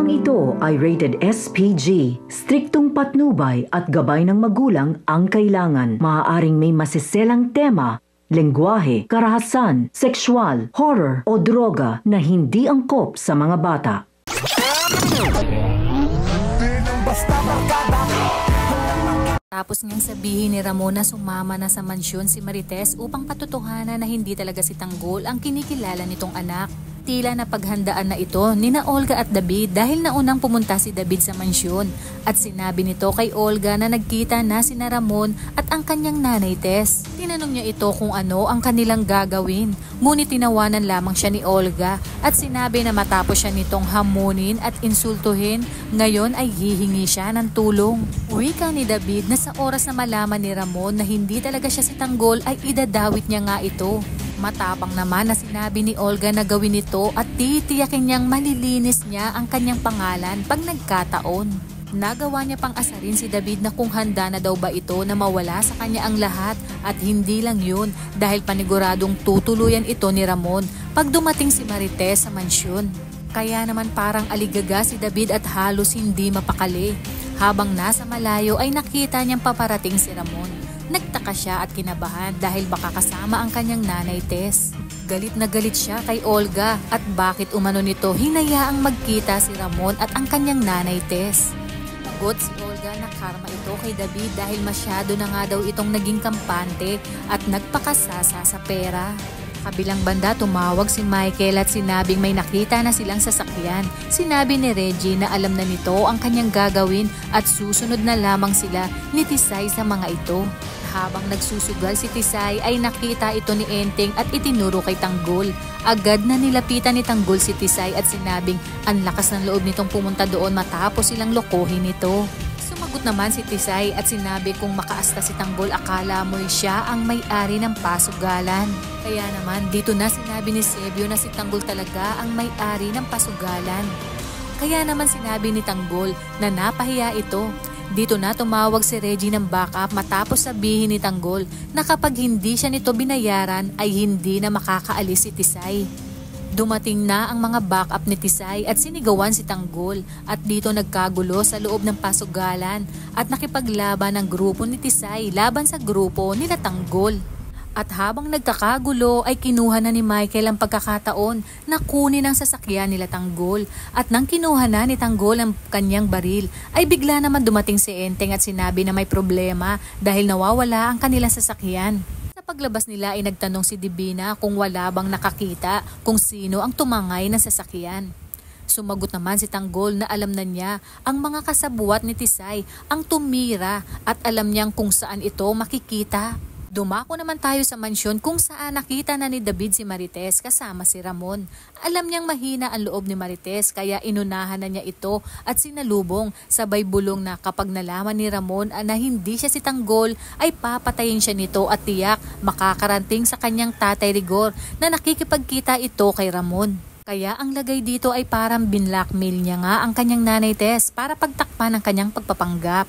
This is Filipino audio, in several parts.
Programang ito ay rated SPG. Striktong patnubay at gabay ng magulang ang kailangan. Maaaring may masiselang tema, lengguwahe, karahasan, sexual, horror o droga na hindi angkop sa mga bata. Tapos niyang sabihin ni Ramon na sumama na sa mansyon si Marites upang patutuhanan na hindi talaga si Tanggol ang kinikilala nitong anak. Tila na paghandaan na ito nina Olga at David dahil naunang pumunta si David sa mansyon at sinabi nito kay Olga na nagkita na sina Ramon at ang kanyang nanay Tess. Tinanong niya ito kung ano ang kanilang gagawin, ngunit tinawanan lamang siya ni Olga at sinabi na matapos siya nitong hamunin at insultuhin, ngayon ay hihingi siya ng tulong. Wika ni David na sa oras na malaman ni Ramon na hindi talaga siya si Tanggol ay idadawit niya nga ito. Matapang naman na sinabi ni Olga na gawin ito at titiyakin niyang malilinis niya ang kanyang pangalan pag nagkataon. Nagawa niya pang asarin si David na kung handa na daw ba ito na mawala sa kanya ang lahat at hindi lang yun dahil paniguradong tutuluyan ito ni Ramon pag dumating si Marites sa mansyon. Kaya naman parang aligaga si David at halos hindi mapakali. Habang nasa malayo ay nakita niyang paparating si Ramon. Nagtaka siya at kinabahan dahil baka kasama ang kanyang nanay Tess. Galit na galit siya kay Olga at bakit umano nito hinayaang magkita si Ramon at ang kanyang nanay Tess. Nagot si Olga na karma ito kay David dahil masyado na nga daw itong naging kampante at nagpakasasa sa pera. Kabilang banda tumawag si Michael at sinabing may nakita na silang sasakyan. Sinabi ni Reggie na alam na nito ang kanyang gagawin at susunod na lamang sila ni Tisay sa mga ito. Habang nagsusugal si Tisay ay nakita ito ni Enteng at itinuro kay Tanggol. Agad na nilapitan ni Tanggol si Tisay at sinabing ang lakas ng loob nitong pumunta doon matapos silang lokohin ito. Sumagot naman si Tisay at sinabi kung makaasta si Tanggol akala mo'y siya ang may-ari ng pasugalan. Kaya naman dito na sinabi ni Sebio na si Tanggol talaga ang may-ari ng pasugalan. Kaya naman sinabi ni Tanggol na napahiya ito. Dito na tumawag si Reggie ng backup matapos sabihin ni Tanggol na kapag hindi siya nito binayaran ay hindi na makakaalis si Tisay. Dumating na ang mga backup ni Tisay at sinigawan si Tanggol at dito nagkagulo sa loob ng pasugalan at nakipaglaban ang grupo ni Tisay laban sa grupo nila Tanggol. At habang nagkakagulo ay kinuha na ni Michael ang pagkakataon na kunin ang sasakyan nila Tanggol. At nang kinuha na ni Tanggol ang kanyang baril ay bigla naman dumating si Enteng at sinabi na may problema dahil nawawala ang kanilang sasakyan. Sa paglabas nila ay nagtanong si Divina kung wala bang nakakita kung sino ang tumangay ng sasakyan. Sumagot naman si Tanggol na alam na niya ang mga kasabuat ni Tisay ang tumira at alam niyang kung saan ito makikita. Dumako naman tayo sa mansyon kung saan nakita na ni David si Marites kasama si Ramon. Alam niyang mahina ang loob ni Marites kaya inunahan na niya ito at sinalubong sabay bulong na kapag nalaman ni Ramon na hindi siya si Tanggol ay papatayin siya nito at tiyak makakaranting sa kanyang tatay Rigor na nakikipagkita ito kay Ramon. Kaya ang lagay dito ay parang binlockmail niya nga ang kanyang nanay Tess para pagtakpan ang kanyang pagpapanggap.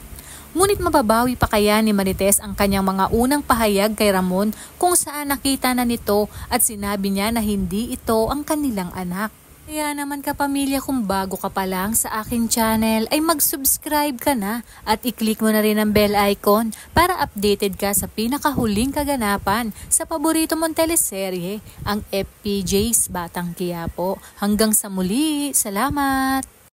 Ngunit mababawi pa kaya ni Marites ang kanyang mga unang pahayag kay Ramon kung saan nakita na nito at sinabi niya na hindi ito ang kanilang anak. Kaya naman kapamilya kung bago ka pa lang sa aking channel ay mag-subscribe ka na at i-click mo na rin ang bell icon para updated ka sa pinakahuling kaganapan sa paborito mong teleserye, ang FPJ's Batang Quiapo. Hanggang sa muli, salamat!